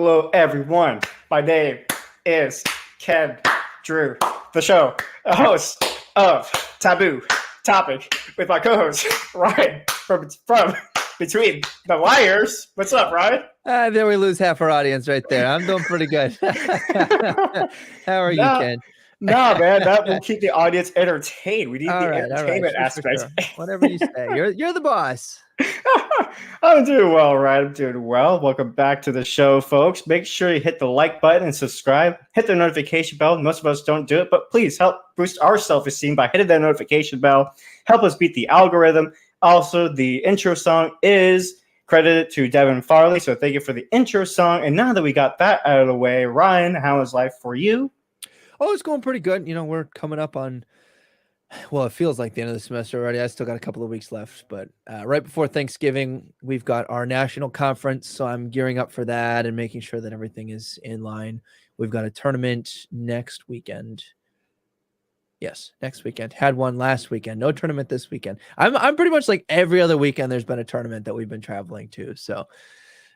Hello, everyone. My name is Ken Drew, the show, the host of Taboo Topic with my co-host, Ryan, from Between the Wires. What's up, Ryan? There we lose half our audience right there. I'm doing pretty good. How are you, Ken? No, man, that will keep the audience entertained. We need entertainment aspect. Sure. Whatever you say. You're the boss. I'm doing well, Ryan. I'm doing well. Welcome back to the show, folks. Make sure you hit the like button and subscribe. Hit the notification bell. Most of us don't do it, but please help boost our self-esteem by hitting that notification bell. Help us beat the algorithm. Also, the intro song is credited to Devin Farley, so thank you for the intro song. And now that we got that out of the way, Ryan, how is life for you? Oh, it's going pretty good. You know, we're coming up on, well, it feels like the end of the semester already. I still got a couple of weeks left, but right before Thanksgiving, we've got our national conference, so I'm gearing up for that and making sure that everything is in line. We've got a tournament next weekend. Yes, next weekend. Had one last weekend. No tournament this weekend. I'm pretty much like every other weekend there's been a tournament that we've been traveling to. So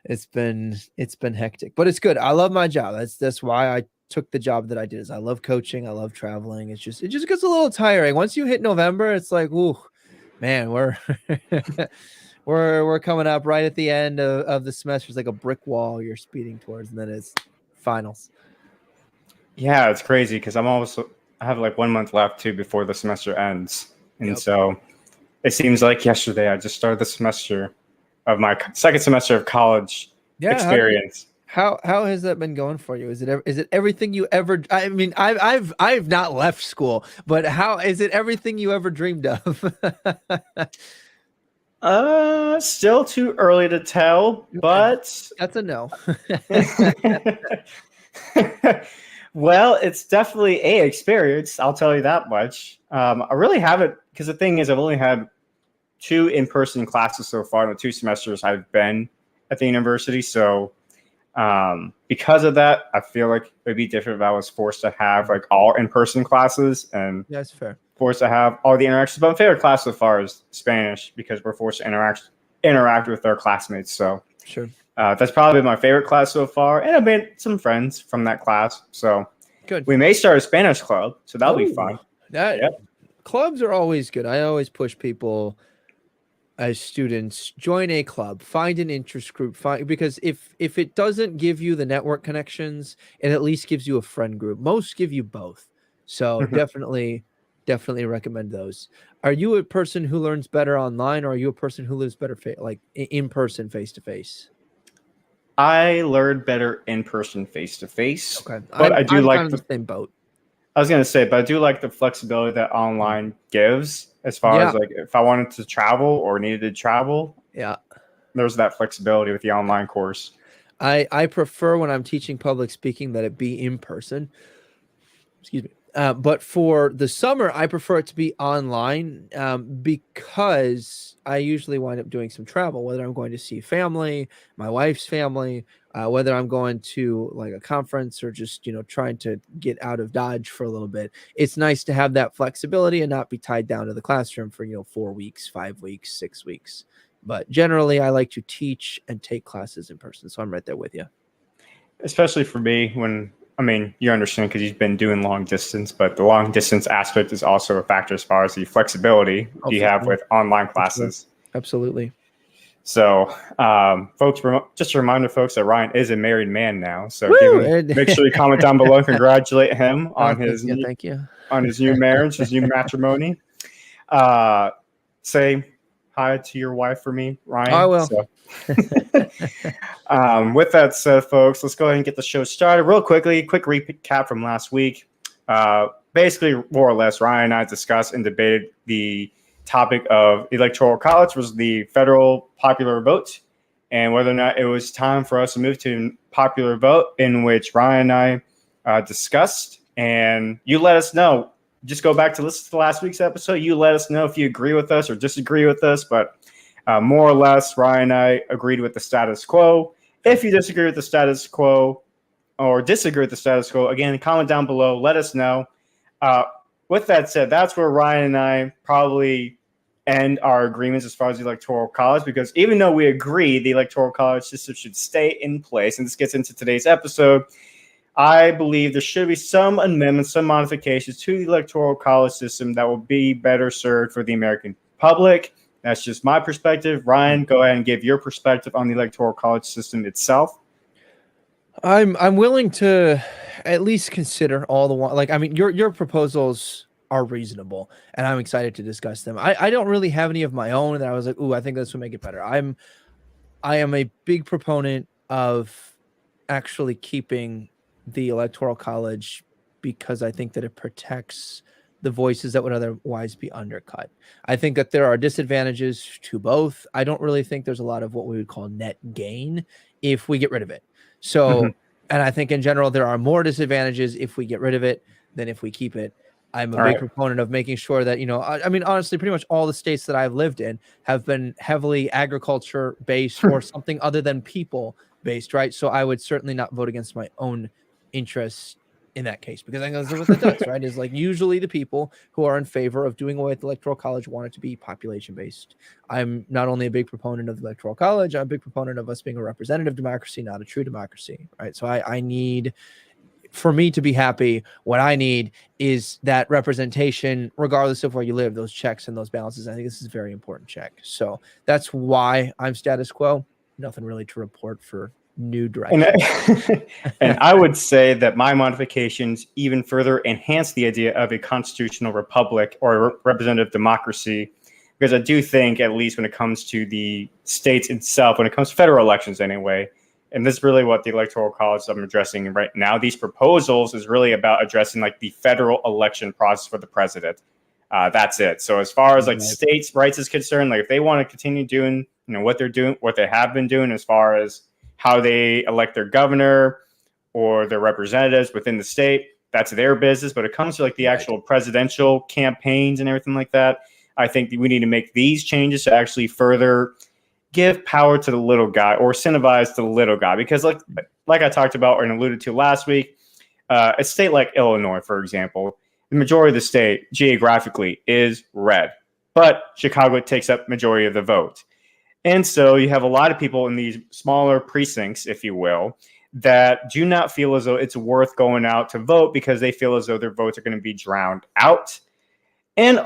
it's been hectic, but it's good. I love my job. That's why I took the job that I did. Is I love coaching. I love traveling. It just gets a little tiring. Once you hit November, it's like, ooh, man, we're we're coming up right at the end of the semester. It's like a brick wall you're speeding towards, and then it's finals. Yeah, it's crazy because I have like 1 month left too before the semester ends. And so it seems like yesterday I just started the semester of my second semester of college experience. How has that been going for you? Is it everything you ever? I mean, I've not left school, but how is it everything you ever dreamed of? Still too early to tell, but that's a no. Well, it's definitely a experience. I'll tell you that much. I really haven't, because the thing is, I've only had 2 in-person classes so far in the 2 semesters I've been at the university. So because of that, I feel like it'd be different if I was forced to have like all in-person classes and that's fair. Forced to have all the interactions. But my favorite class so far is Spanish because we're forced to interact with our classmates. So sure. That's probably my favorite class so far, and I've made some friends from that class. So good. We may start a Spanish club, so that'll be fun. Clubs are always good. I always push people as students, join a club, find an interest group, because if it doesn't give you the network connections, it at least gives you a friend group. Most give you both. So definitely recommend those. Are you a person who learns better online, or are you a person who lives better like in person, face to face? I learned better in person, face to face. Okay, but I'm like kind of the same boat. I was gonna say, but I do like the flexibility that online gives, as far as like if I wanted to travel or needed to travel. Yeah, there's that flexibility with the online course. I prefer when I'm teaching public speaking that it be in person. Excuse me. But for the summer, I prefer it to be online because I usually wind up doing some travel, whether I'm going to see family, my wife's family, whether I'm going to like a conference or just, trying to get out of Dodge for a little bit. It's nice to have that flexibility and not be tied down to the classroom for, 4 weeks, 5 weeks, 6 weeks. But generally, I like to teach and take classes in person. So I'm right there with you. Especially for me you understand because you've been doing long distance, but the long distance aspect is also a factor as far as the flexibility you have with online classes. Absolutely. So, folks, just a reminder, folks, that Ryan is a married man now. So make sure you comment down below and congratulate him on his on his new marriage, his new matrimony. Say hi to your wife for me, Ryan. I will. So. With that said, folks, let's go ahead and get the show started real quickly. Quick recap from last week. Basically, more or less, Ryan and I discussed and debated the topic of electoral college was the federal popular vote and whether or not it was time for us to move to popular vote, in which Ryan and I discussed. And you let us know. Just go back to listen to last week's episode. You let us know if you agree with us or disagree with us. But more or less, Ryan and I agreed with the status quo. If you disagree with the status quo or disagree with the status quo, again, comment down below. Let us know. With that said, that's where Ryan and I probably end our agreements as far as the Electoral College, because even though we agree the Electoral College system should stay in place, and this gets into today's episode, I believe there should be some amendments, some modifications to the Electoral College system that will be better served for the American public. That's just my perspective. Ryan, go ahead and give your perspective on the Electoral College system itself. I'm willing to at least consider all the like. I mean, your proposals are reasonable, and I'm excited to discuss them. I don't really have any of my own that I was like, ooh, I think this would make it better. I am a big proponent of actually keeping the Electoral College because I think that it protects the voices that would otherwise be undercut. I think that there are disadvantages to both. I don't really think there's a lot of what we would call net gain if we get rid of it. So, and I think in general, there are more disadvantages if we get rid of it than if we keep it. I'm a big proponent of making sure that, I mean, honestly, pretty much all the states that I've lived in have been heavily agriculture based or something other than people based, right? So I would certainly not vote against my own interests in that case, because I think that's what that does, right? Is like usually the people who are in favor of doing away with the Electoral College want it to be population based. I'm not only a big proponent of the Electoral College, I'm a big proponent of us being a representative democracy, not a true democracy, right? So I need, for me to be happy, what I need is that representation, regardless of where you live, those checks and those balances. I think this is a very important check. So that's why I'm status quo. Nothing really to report for new direction. And I would say that my modifications even further enhance the idea of a constitutional republic or representative democracy, because I do think, at least when it comes to the states itself, when it comes to federal elections anyway, and this is really what the Electoral College I'm addressing right now, these proposals is really about addressing like the federal election process for the president. That's it. So as far as like states' rights is concerned, like if they want to continue doing, what they're doing, what they have been doing as far as how they elect their governor or their representatives within the state, that's their business. But it comes to like the actual presidential campaigns and everything like that, I think we need to make these changes to actually further give power to the little guy or incentivize the little guy. Because like I talked about and alluded to last week, a state like Illinois, for example, the majority of the state geographically is red, but Chicago takes up majority of the vote. And so you have a lot of people in these smaller precincts, if you will, that do not feel as though it's worth going out to vote because they feel as though their votes are going to be drowned out. And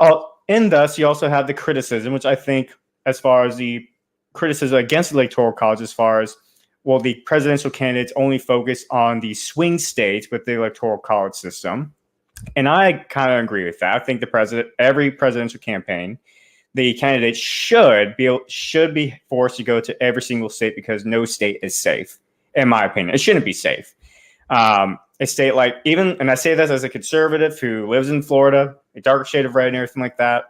thus, you also have the criticism, which I think, as far as the criticism against the Electoral College, as far as, well, the presidential candidates only focus on the swing states with the Electoral College system. And I kind of agree with that. I think every presidential campaign, the candidates should be forced to go to every single state because no state is safe, in my opinion. It shouldn't be safe. A state like and I say this as a conservative who lives in Florida, a darker shade of red and everything like that,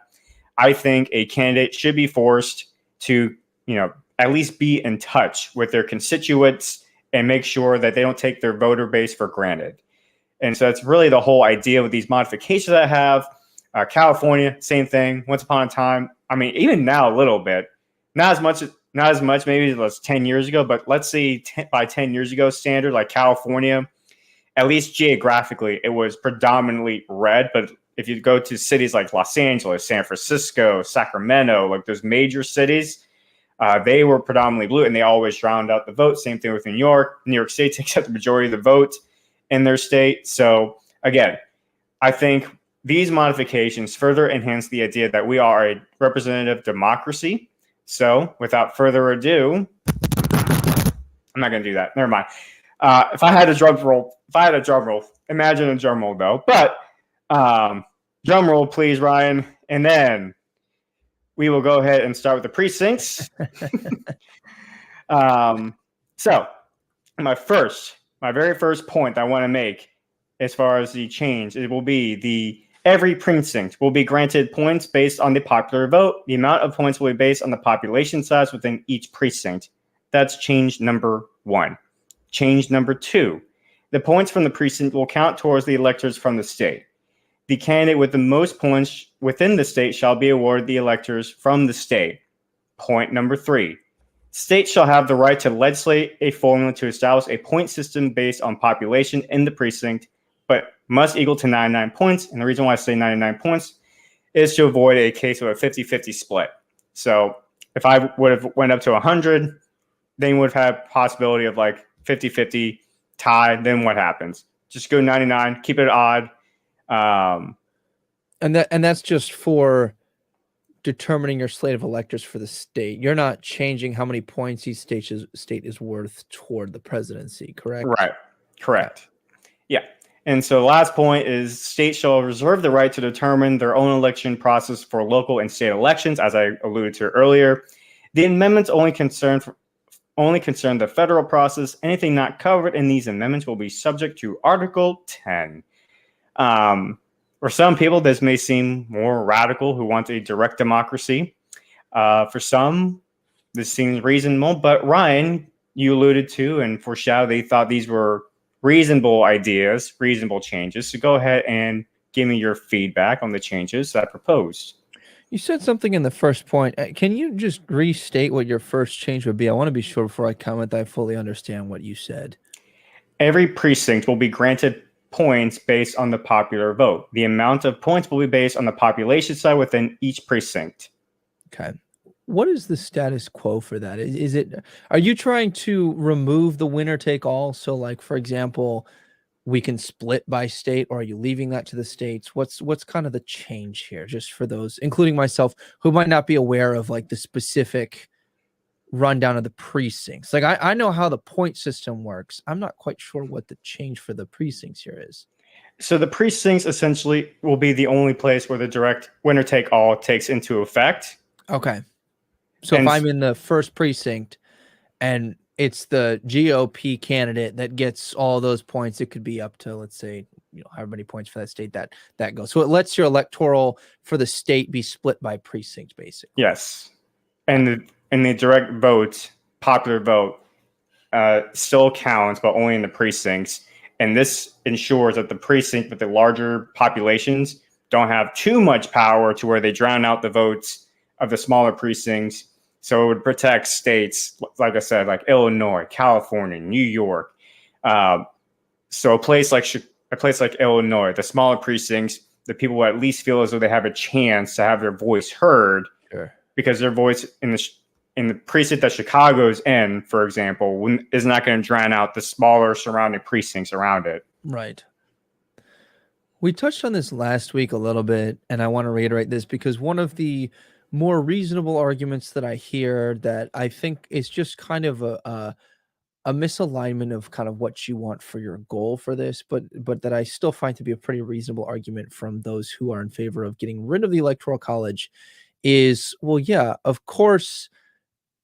I think a candidate should be forced to, at least be in touch with their constituents and make sure that they don't take their voter base for granted. And so that's really the whole idea with these modifications I have. California, same thing. Once upon a time, I mean, even now a little bit, not as much maybe it was 10 years ago, but let's say by 10 years ago standard, like California, at least geographically, it was predominantly red. But if you go to cities like Los Angeles, San Francisco, Sacramento, like those major cities, they were predominantly blue, and they always drowned out the vote. Same thing with New York. New York State takes up the majority of the vote in their state. So again, I think these modifications further enhance the idea that we are a representative democracy. So without further ado, I'm not going to do that. Never mind. If I had a drum roll, imagine a drum roll though. But drum roll, please, Ryan. And then we will go ahead and start with the precincts. So my very first point I want to make as far as the change, it will be every precinct will be granted points based on the popular vote. The amount of points will be based on the population size within each precinct. That's change number 1. Change number 2, the points from the precinct will count towards the electors from the state. The candidate with the most points within the state shall be awarded the electors from the state. Point number 3, states shall have the right to legislate a formula to establish a point system based on population in the precinct, but must equal to 99 points. And the reason why I say 99 points is to avoid a case of a 50-50 split. So if I would have went up to 100, then you would have had possibility of like 50-50 tie. Then what happens? Just go 99, keep it odd. And that's just for determining your slate of electors for the state. You're not changing how many points each state is worth toward the presidency, correct? Right. Correct. Yeah. And so the last point is states shall reserve the right to determine their own election process for local and state elections, as I alluded to earlier. The amendments only concern the federal process. Anything not covered in these amendments will be subject to Article 10. For some people, this may seem more radical who want a direct democracy. For some, this seems reasonable. But Ryan, you alluded to and foreshadowed they thought these were reasonable ideas, reasonable changes. So go ahead and give me your feedback on the changes that I proposed. You said something in the first point. Can you just restate what your first change would be? I want to be sure before I comment that I fully understand what you said. Every precinct will be granted points based on the popular vote. The amount of points will be based on the population size within each precinct. Okay. What is the status quo for that? Are you trying to remove the winner take all? So like, for example, we can split by state, or are you leaving that to the states? What's kind of the change here, just for those, including myself, who might not be aware of like the specific rundown of the precincts? Like I know how the point system works. I'm not quite sure what the change for the precincts here is. So the precincts essentially will be the only place where the direct winner take all takes into effect. Okay. So if I'm in the first precinct and it's the GOP candidate that gets all those points, it could be up to, let's say, however many points for that state that goes. So it lets your electoral for the state be split by precinct, basically. Yes. And the direct vote, popular vote, still counts, but only in the precincts. And this ensures that the precinct with the larger populations don't have too much power to where they drown out the votes of the smaller precincts. So it would protect states, like I said, like Illinois, California, New York. So a place like Illinois, the smaller precincts, the people will at least feel as though they have a chance to have their voice heard, Sure. Because their voice in the precinct that Chicago's in, for example, is not going to drown out the smaller surrounding precincts around it. Right. We touched on this last week a little bit, and I want to reiterate this because one of the more reasonable arguments that I hear that I think is just kind of a misalignment of kind of what you want for your goal for this, but that I still find to be a pretty reasonable argument from those who are in favor of getting rid of the Electoral College is, well, yeah, of course,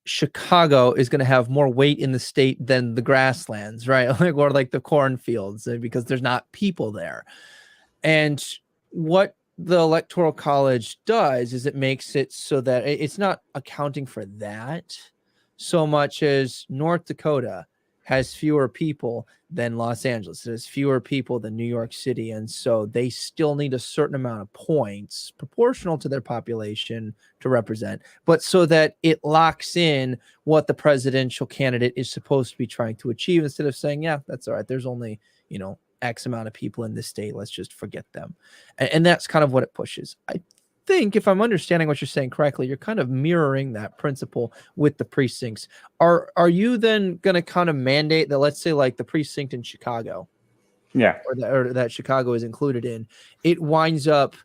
Chicago is going to have more weight in the state than the grasslands, right? Or like the cornfields, because there's not people there. And what the Electoral College does is it makes it so that it's not accounting for that so much as North Dakota has fewer people than Los Angeles. It has fewer people than New York City. And so they still need a certain amount of points proportional to their population to represent, but so that it locks in what the presidential candidate is supposed to be trying to achieve, instead of saying, yeah, that's all right, there's only, X amount of people in this state, let's just forget them. And that's kind of what it pushes. I think, if I'm understanding what you're saying correctly, you're kind of mirroring that principle with the precincts. Are you then going to kind of mandate that, let's say, like the precinct in Chicago, or that Chicago is included in, it winds up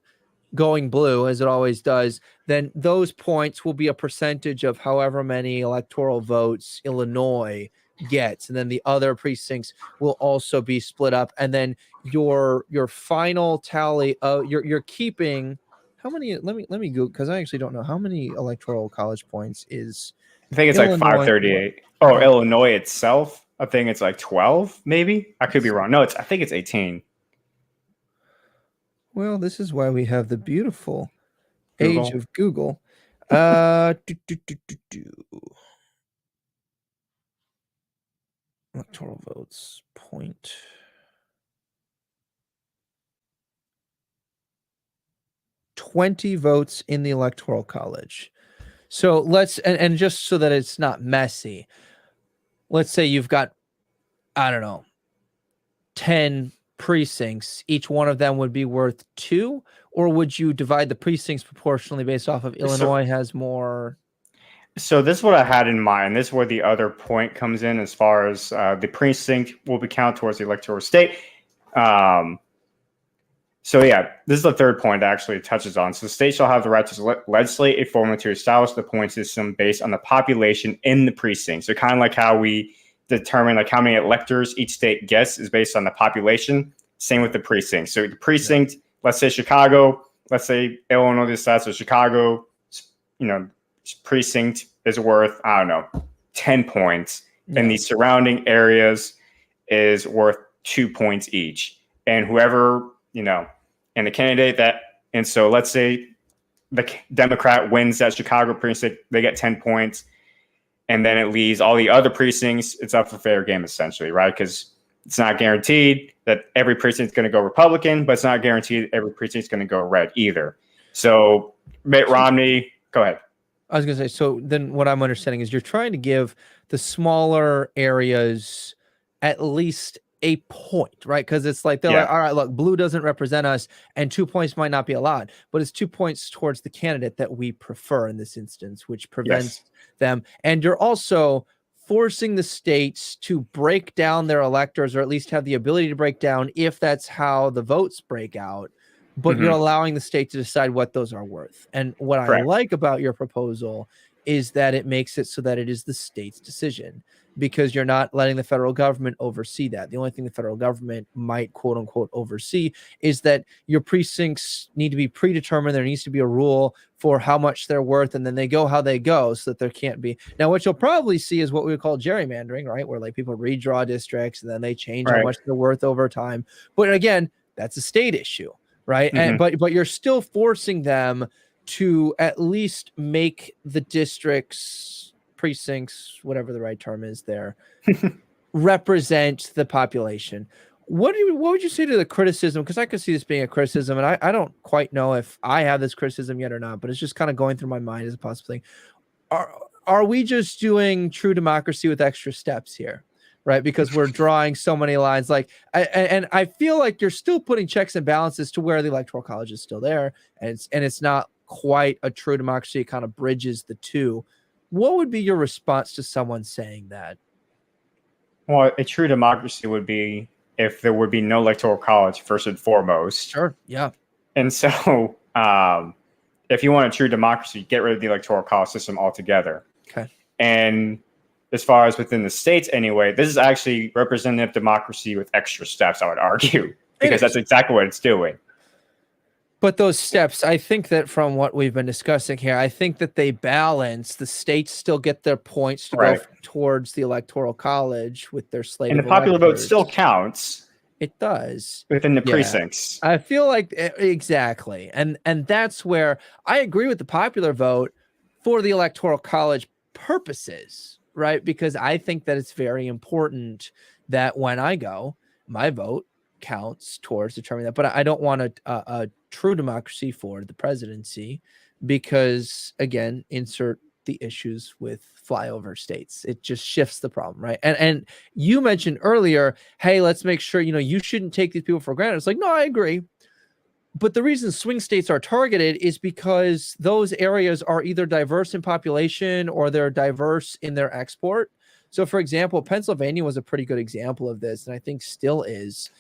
going blue, as it always does, then those points will be a percentage of however many electoral votes Illinois gets, and then the other precincts will also be split up, and then your final tally, you're keeping how many? Let me go, because I actually don't know how many Electoral College points is. I think it's Illinois, like 538. Oh, Illinois itself, I think it's like 12, maybe. I could be wrong. No, I think it's 18. Well, this is why we have the beautiful Google. age of Google. Electoral votes, point. $20 votes in the Electoral College. So let's, and just so that it's not messy, let's say you've got, I don't know, 10 precincts, each one of them would be worth 2, or would you divide the precincts proportionally based off of Illinois has more? So this is what I had in mind. This is where the other point comes in as far as the precinct will be counted towards the electoral state. So yeah, this is the third point that actually touches on. So the state shall have the right to legislate a formula to establish the point system based on the population in the precinct. So kind of like how we determine like how many electors each state gets is based on the population. Same with the precinct. So the precinct, let's say Chicago, let's say Illinois decides, so Chicago, precinct is worth, I don't know, 10 points. Yeah. And the surrounding areas is worth 2 points each. And whoever, and the candidate and so let's say the Democrat wins that Chicago precinct, they get 10 points. And then it leaves all the other precincts, it's up for fair game essentially, right? Because it's not guaranteed that every precinct is going to go Republican, but it's not guaranteed every precinct is going to go red either. So Mitt Romney, go ahead. I was going to say, so then what I'm understanding is you're trying to give the smaller areas at least a point, right? Because it's like, they're like, all right, look, blue doesn't represent us and 2 points might not be a lot, but it's 2 points towards the candidate that we prefer in this instance, which prevents them. And you're also forcing the states to break down their electors, or at least have the ability to break down if that's how the votes break out. But you're allowing the state to decide what those are worth. And what I like about your proposal is that it makes it so that it is the state's decision, because you're not letting the federal government oversee that. The only thing the federal government might, quote unquote, oversee is that your precincts need to be predetermined. There needs to be a rule for how much they're worth, and then they go how they go, so that there can't be. Now, what you'll probably see is what we would call gerrymandering, right? Where like people redraw districts and then they change how much they're worth over time. But again, that's a state issue. Right. And but you're still forcing them to at least make the districts, precincts, whatever the right term is there, represent the population. What would you say to the criticism? Because I could see this being a criticism, and I don't quite know if I have this criticism yet or not, but it's just kind of going through my mind as a possible thing. Are we just doing true democracy with extra steps here? Right, because we're drawing so many lines. Like, and I feel like you're still putting checks and balances to where the Electoral College is still there, and it's not quite a true democracy. It kind of bridges the two. What would be your response to someone saying that? Well, a true democracy would be if there would be no Electoral College first and foremost. Sure. Yeah. And so, if you want a true democracy, get rid of the Electoral College system altogether. Okay. And as far as within the states anyway, this is actually representative democracy with extra steps, I would argue, because that's exactly what it's doing. But those steps, I think that from what we've been discussing here, I think that they balance. The states still get their points to go towards the Electoral College with their slate of electors. And the popular vote still counts. It does. Within the precincts. I feel like exactly. And that's where I agree with the popular vote for the Electoral College purposes. Right, because I think that it's very important that when I go, my vote counts towards determining that. But I don't want a true democracy for the presidency because, again, insert the issues with flyover states. It just shifts the problem, right? And you mentioned earlier, hey, let's make sure, you shouldn't take these people for granted. It's like, no, I agree. But the reason swing states are targeted is because those areas are either diverse in population or they're diverse in their export. So, for example, Pennsylvania was a pretty good example of this, and I think still is.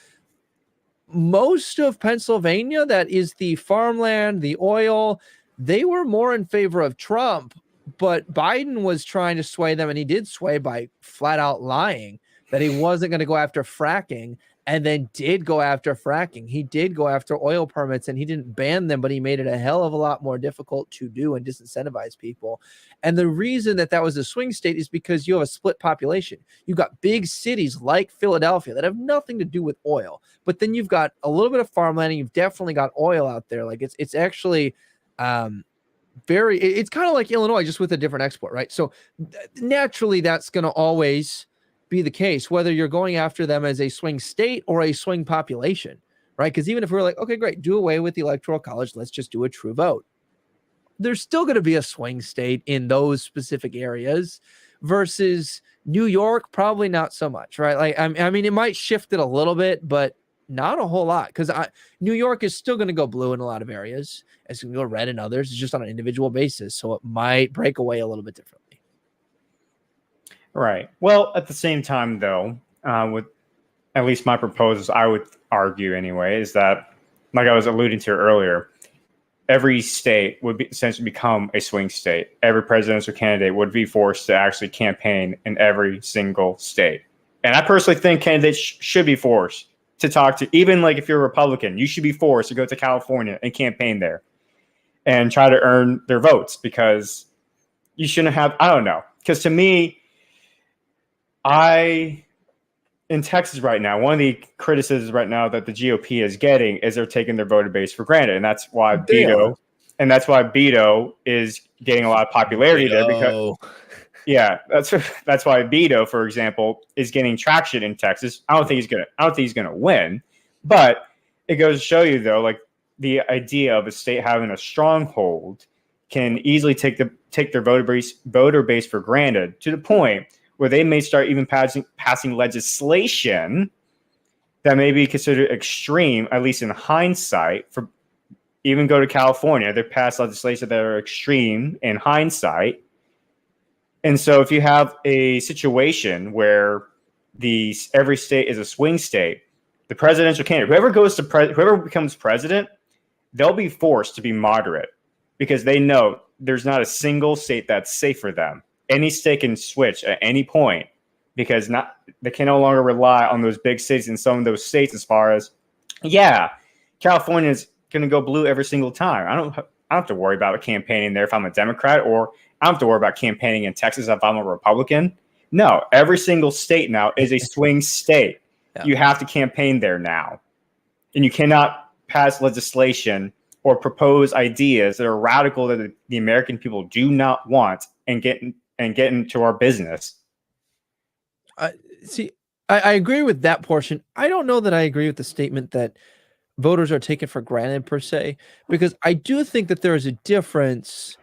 Most of Pennsylvania, that is the farmland, the oil, they were more in favor of Trump, but Biden was trying to sway them, and he did sway by flat out lying that he wasn't going to go after fracking. And then did go after fracking. He did go after oil permits, and he didn't ban them, but he made it a hell of a lot more difficult to do and disincentivize people. And the reason that was a swing state is because you have a split population. You've got big cities like Philadelphia that have nothing to do with oil, but then you've got a little bit of farmland, and you've definitely got oil out there. Like it's actually it's kind of like Illinois, just with a different export, right? So naturally, that's going to always be the case, whether you're going after them as a swing state or a swing population, right? Because even if we're like, okay, great, do away with the Electoral College, let's just do a true vote. There's still going to be a swing state in those specific areas versus New York, probably not so much, right? Like, I mean, it might shift it a little bit, but Not a whole lot, because New York is still going to go blue in a lot of areas. It's going to go red in others. It's just on an individual basis. So it might break away a little bit differently. Right. Well, at the same time, though, with at least my proposals, I would argue anyway, is that, like I was alluding to earlier, every state would essentially become a swing state. Every presidential candidate would be forced to actually campaign in every single state. And I personally think candidates should be forced to talk to, even like if you're a Republican, you should be forced to go to California and campaign there and try to earn their votes, because you shouldn't have, I don't know. Because to me, in Texas right now, one of the criticisms right now that the GOP is getting is they're taking their voter base for granted. And that's why Beto is getting a lot of popularity there, because yeah, that's why Beto, for example, is getting traction in Texas. I don't think he's gonna win, but it goes to show you, though, like the idea of a state having a stronghold can easily take their voter base for granted, to the point where they may start even passing legislation that may be considered extreme, at least in hindsight. For even go to California, they pass legislation that are extreme in hindsight. And so if you have a situation where every state is a swing state, the presidential candidate, whoever becomes president, they'll be forced to be moderate, because they know there's not a single state that's safe for them. Any state can switch at any point, because they can no longer rely on those big cities in some of those states. As far as, yeah, California is going to go blue every single time. I don't have to worry about campaigning there if I'm a Democrat, or I don't have to worry about campaigning in Texas if I'm a Republican. No, every single state now is a swing state. Yeah. You have to campaign there now, and you cannot pass legislation or propose ideas that are radical that the American people do not want and get into our business. See, I agree with that portion. I don't know that I agree with the statement that voters are taken for granted per se, because I do think that there is a difference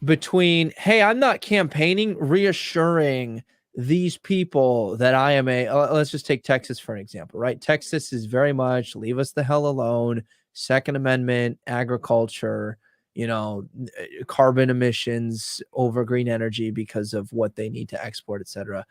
between, hey, I'm not campaigning, reassuring these people that I am let's just take Texas for an example, right? Texas is very much leave us the hell alone, Second Amendment, agriculture, carbon emissions over green energy because of what they need to export, etc.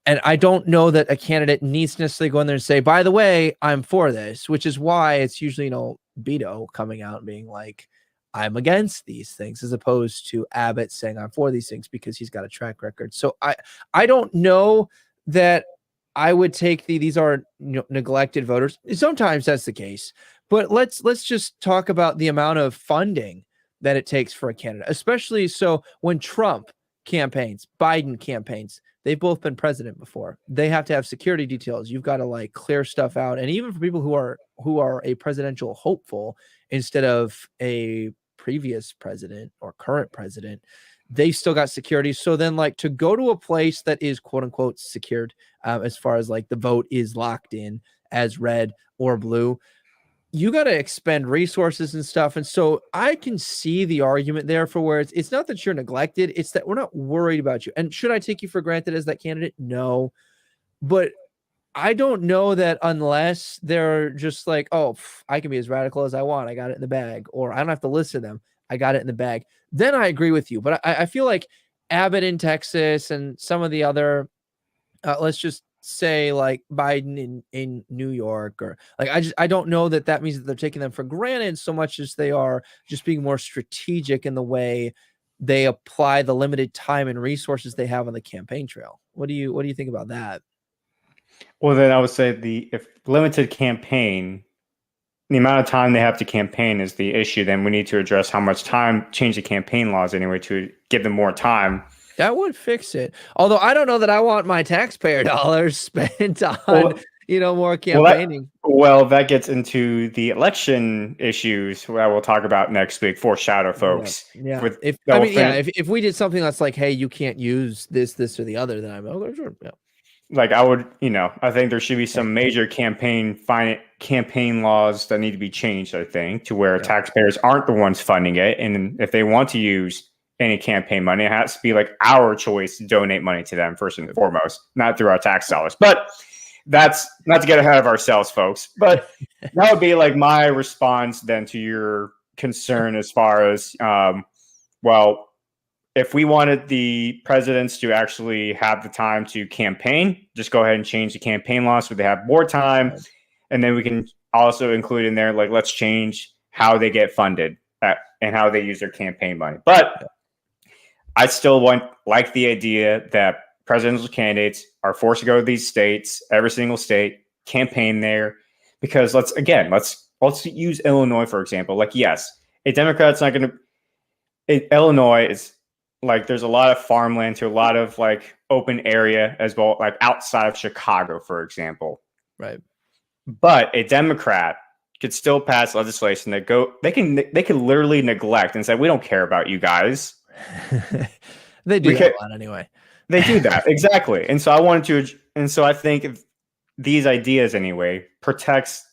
And I don't know that a candidate needs to necessarily go in there and say, by the way, I'm for this, which is why it's usually, Beto coming out and being like, I'm against these things, as opposed to Abbott saying I'm for these things because he's got a track record. So I don't know that I would take these are neglected voters. Sometimes that's the case, but let's just talk about the amount of funding that it takes for a candidate, especially so when Trump campaigns, Biden campaigns, they've both been president before. They have to have security details. You've got to clear stuff out. And even for people who are a presidential hopeful instead of a previous president or current president, they still got security. So then to go to a place that is quote unquote secured, as far as the vote is locked in as red or blue, you got to expend resources and stuff. And so I can see the argument there for where it's not that you're neglected. It's that we're not worried about you. And should I take you for granted as that candidate? No, but I don't know that unless they're just I can be as radical as I want. I got it in the bag, or I don't have to listen to them. I got it in the bag. Then I agree with you. But I feel like Abbott in Texas and some of the other, let's just say Biden in New York, or I don't know that means that they're taking them for granted so much as they are just being more strategic in the way they apply the limited time and resources they have on the campaign trail. What do you think about that? Well, then I would say if limited campaign, the amount of time they have to campaign is the issue, then we need to address how much time, change the campaign laws anyway to give them more time. That would fix it. Although I don't know that I want my taxpayer dollars spent on, more campaigning. Well, that gets into the election issues that we'll talk about next week. Foreshadow, folks. Yeah. If we did something that's hey, you can't use this, or the other, then I'm sure. Yeah. I think there should be some major campaign laws that need to be changed, I think, to where taxpayers aren't the ones funding it. And if they want to use any campaign money, it has to be our choice to donate money to them first and foremost, not through our tax dollars. But that's not to get ahead of ourselves, folks. But that would be like my response then to your concern as far as, well, if we wanted the presidents to actually have the time to campaign, just go ahead and change the campaign law so they have more time. And then we can also include in there, like, let's change how they get funded and how they use their campaign money. But I still like the idea that presidential candidates are forced to go to these states, every single state, campaign there, because let's use Illinois, for example. Like, yes, a Democrat's not going to, Illinois is like, there's a lot of farmland to a lot of like open area as well, like outside of Chicago, for example. Right. But a Democrat could still pass legislation that they can literally neglect and say, we don't care about you guys. They do that a lot anyway. They do that. Exactly. And so I think these ideas anyway protects,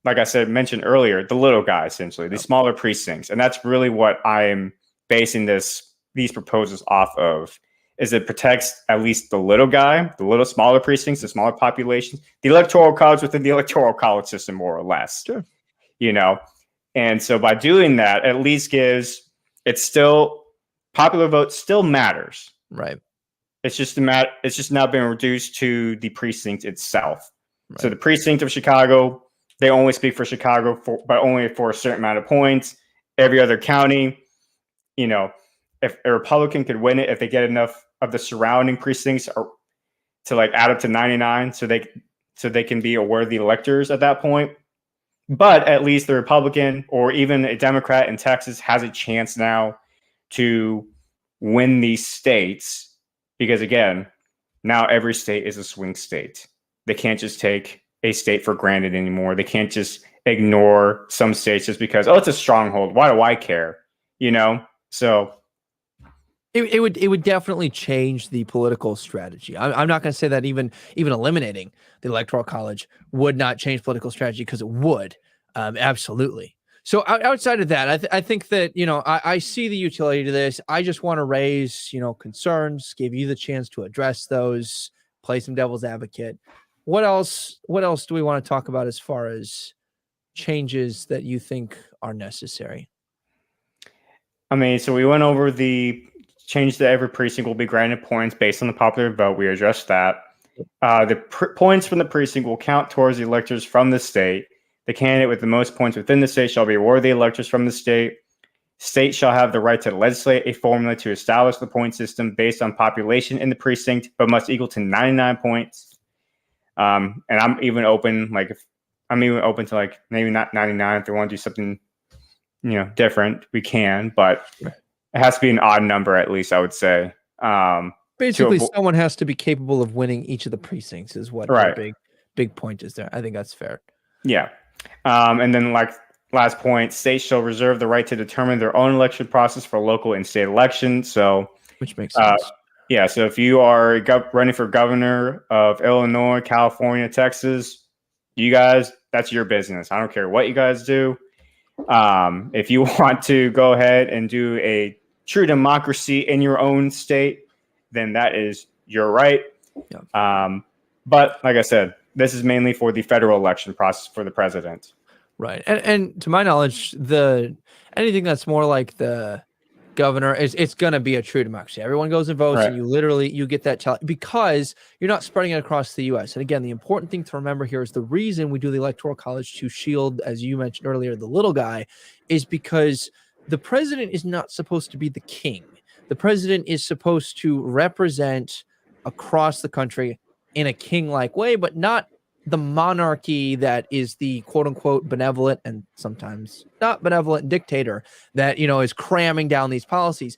like I said, mentioned earlier, the little guy, essentially, the smaller precincts. And that's really what I'm basing these proposals off of, is it protects at least the little guy, the little smaller precincts, the smaller populations, the electoral college within the electoral college system, more or less. Sure. And so by doing that, at least popular vote still matters. Right. It's just now been reduced to the precinct itself. Right. So the precinct of Chicago, they only speak for Chicago, but only for a certain amount of points. Every other county, if a Republican could win it, if they get enough of the surrounding precincts to like add up to 99, so they can be a worthy electors at that point. But at least the Republican or even a Democrat in Texas has a chance now to win these states, because again, now every state is a swing state. They can't just take a state for granted anymore. They can't just ignore some states just because, it's a stronghold. Why do I care? So it would definitely change the political strategy. I'm not going to say that even eliminating the electoral college would not change political strategy, because it would, absolutely. So outside of that, I think that, I see the utility to this. I just want to raise, concerns, give you the chance to address those, play some devil's advocate. What else do we want to talk about as far as changes that you think are necessary? I mean, so we went over the change that every precinct will be granted points based on the popular vote. We addressed that. The points from the precinct will count towards the electors from the state. The candidate with the most points within the state shall be awarded the electors from the state. State shall have the right to legislate a formula to establish the point system based on population in the precinct, but must equal to 99 points. And I'm even open to like maybe not 99 if they want to do something, different. We can, but it has to be an odd number at least, I would say. Basically, someone has to be capable of winning each of the precincts is what the big point is there. I think that's fair. Yeah. And then like last point, states shall reserve the right to determine their own election process for local and state elections. So, which makes sense. Yeah. So if you are running for governor of Illinois, California, Texas, you guys, that's your business. I don't care what you guys do. If you want to go ahead and do a true democracy in your own state, then that is your right. Yeah. But like I said, this is mainly for the federal election process for the president. Right. And to my knowledge, anything that's more like the governor, it's going to be a true democracy. Everyone goes and votes, and you get that because you're not spreading it across the U.S. And again, the important thing to remember here is the reason we do the electoral college to shield, as you mentioned earlier, the little guy, is because the president is not supposed to be the king. The president is supposed to represent across the country in a king-like way, but not the monarchy that is the quote-unquote benevolent and sometimes not benevolent dictator that, is cramming down these policies.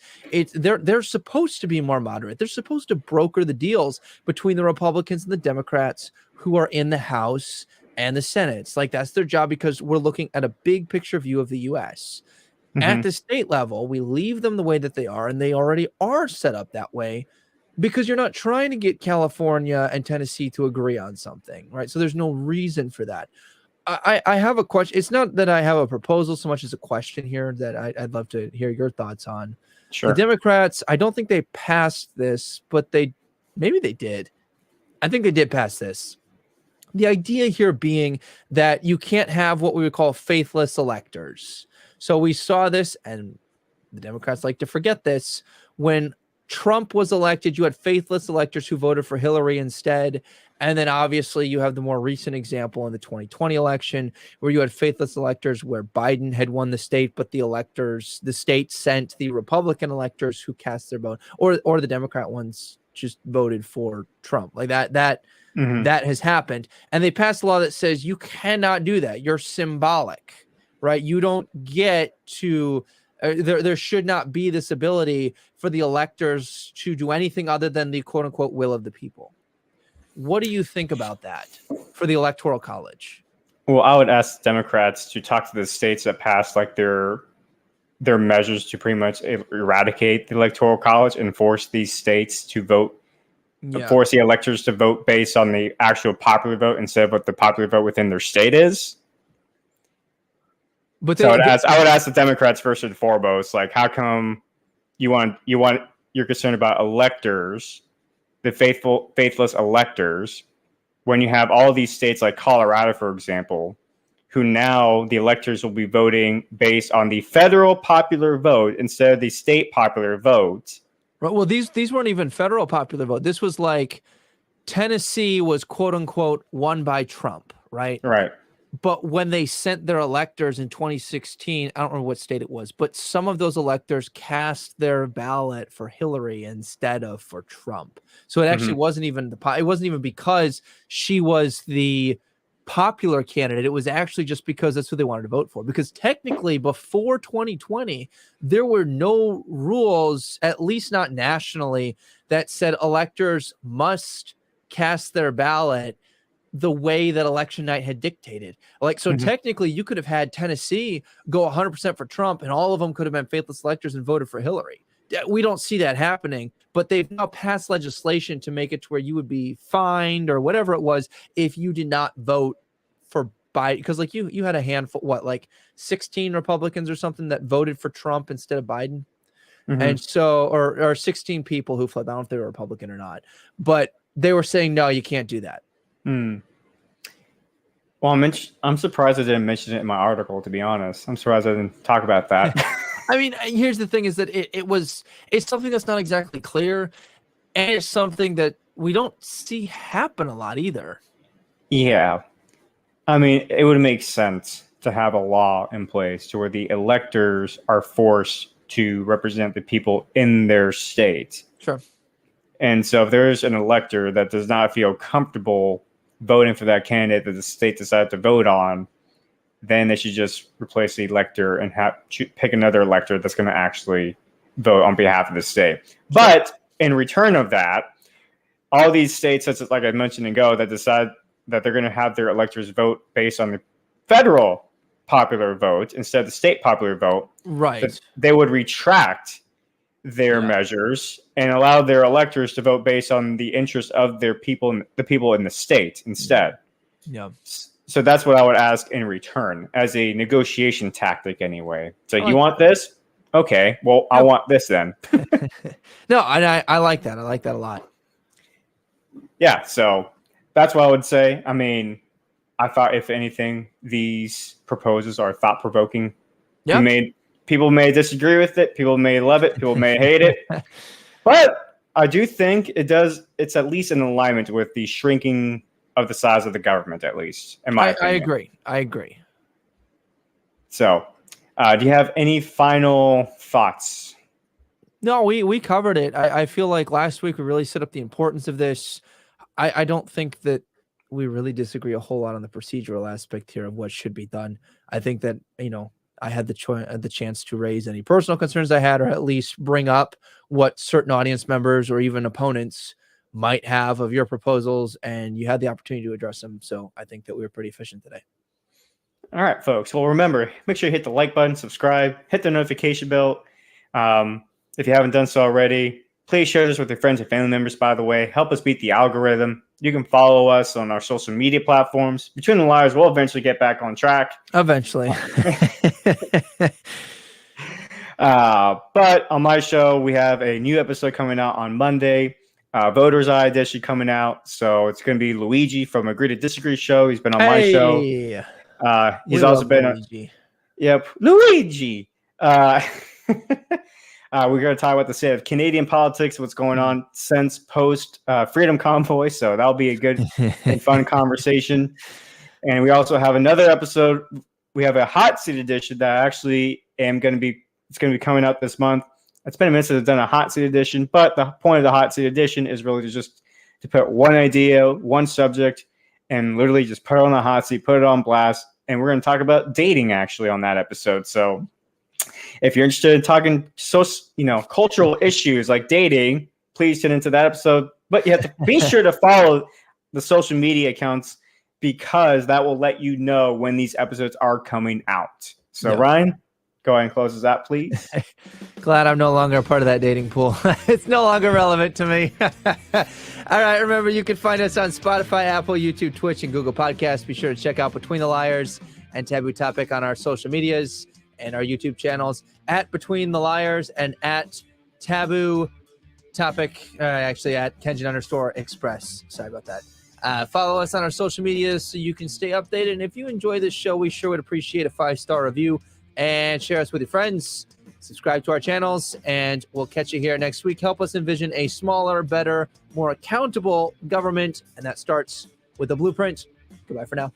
They're supposed to be more moderate. They're supposed to broker the deals between the Republicans and the Democrats who are in the House and the Senate. It's like that's their job, because we're looking at a big picture view of the U.S. Mm-hmm. At the state level, we leave them the way that they are, and they already are set up that way, because you're not trying to get California and Tennessee to agree on something, right? So there's no reason for that. I have a question. It's not that I have a proposal so much as a question here that I'd love to hear your thoughts on. Sure. The Democrats, I don't think they passed this, but maybe they did. I think they did pass this. The idea here being that you can't have what we would call faithless electors. So we saw this, and the Democrats like to forget this. When Trump was elected, you had faithless electors who voted for Hillary instead. And then obviously you have the more recent example in the 2020 election where you had faithless electors where Biden had won the state, but the state sent the Republican electors who cast their vote, or the Democrat ones just voted for Trump. Like that has happened. And they passed a law that says you cannot do that. You're symbolic, right? You don't get to there should not be this ability for the electors to do anything other than the quote unquote will of the people. What do you think about that for the Electoral College? Well, I would ask Democrats to talk to the states that passed like their measures to pretty much eradicate the Electoral College and force these states to vote, force the electors to vote based on the actual popular vote instead of what the popular vote within their state is. But I would ask the Democrats first and foremost, like, how come you're concerned about electors, the faithless electors, when you have all of these states like Colorado, for example, who now the electors will be voting based on the federal popular vote instead of the state popular vote. Right. Well, these weren't even federal popular vote. This was like Tennessee was quote unquote won by Trump, right? Right. But when they sent their electors in 2016, I don't remember what state it was, but some of those electors cast their ballot for Hillary instead of for Trump. So it actually wasn't even because she was the popular candidate. It was actually just because that's who they wanted to vote for. Because technically, before 2020, there were no rules, at least not nationally, that said electors must cast their ballot the way that election night had dictated. Like, so technically you could have had Tennessee go 100% for Trump and all of them could have been faithless electors and voted for Hillary. We don't see that happening, but they've now passed legislation to make it to where you would be fined or whatever it was if you did not vote for Biden. Because like you had a handful, like 16 Republicans or something that voted for Trump instead of Biden. And so, or 16 people who flipped. I don't know if they were Republican or not, but they were saying, no, you can't do that. Well, I'm surprised I didn't mention it in my article, to be honest. I'm surprised I didn't talk about that. I mean, here's the thing is that it's something that's not exactly clear. And it's something that we don't see happen a lot either. Yeah. I mean, it would make sense to have a law in place to where the electors are forced to represent the people in their state. Sure. And so if there's an elector that does not feel comfortable voting for that candidate that the state decided to vote on, then they should just replace the elector and pick another elector that's going to actually vote on behalf of the state. But in return of that, all these states, such as like I mentioned ago, that decide that they're going to have their electors vote based on the federal popular vote instead of the state popular vote, right? They would retract their measures and allow their electors to vote based on the interest of their people, the people in the state instead. Yeah. So that's what I would ask in return as a negotiation tactic anyway. So you want this? Okay, well, I want this then. No, I like that. I like that a lot. Yeah, so that's what I would say. I mean, I thought if anything, these proposals are thought-provoking. Yeah. People may disagree with it. People may love it. People may hate it. But I do think it's at least in alignment with the shrinking of the size of the government, at least, in my opinion. I agree. So, do you have any final thoughts? No, we covered it. I feel like last week we really set up the importance of this. I don't think that we really disagree a whole lot on the procedural aspect here of what should be done. I think that, I had the chance to raise any personal concerns I had, or at least bring up what certain audience members or even opponents might have of your proposals, and you had the opportunity to address them. So I think that we were pretty efficient today. All right, folks. Well, remember, make sure you hit the like button, subscribe, hit the notification bell. If you haven't done so already, please share this with your friends and family members, by the way. Help us beat the algorithm. You can follow us on our social media platforms. Between the Liars, we'll eventually get back on track. Eventually. But on my show, we have a new episode coming out on Monday. Voter's Eye edition coming out. So it's going to be Luigi from Agree to Disagree show. He's been on my show. He's also been Luigi. Yep, Luigi. We're going to talk about the state of Canadian politics, what's going on since post Freedom Convoy. So that'll be a good and fun conversation. And we also have another episode. We have a hot seat edition that I actually am going to be. It's going to be coming out this month. It's been a minute since I've done a hot seat edition, but the point of the hot seat edition is really just to put one idea, one subject, and literally just put it on the hot seat, put it on blast. And we're going to talk about dating actually on that episode. So if you're interested in talking cultural issues like dating, please tune into that episode. But you have to be sure to follow the social media accounts because that will let you know when these episodes are coming out. So Ryan, go ahead and close us out, please. Glad I'm no longer a part of that dating pool. It's no longer relevant to me. All right, remember, you can find us on Spotify, Apple, YouTube, Twitch, and Google Podcasts. Be sure to check out Between the Liars and Taboo Topic on our social medias and our YouTube channels at Between the Liars and at Taboo Topic, actually at Kenjin_Express. Sorry about that. Follow us on our social medias so you can stay updated. And if you enjoy this show, we sure would appreciate a 5-star review and share us with your friends. Subscribe to our channels, and we'll catch you here next week. Help us envision a smaller, better, more accountable government, and that starts with a blueprint. Goodbye for now.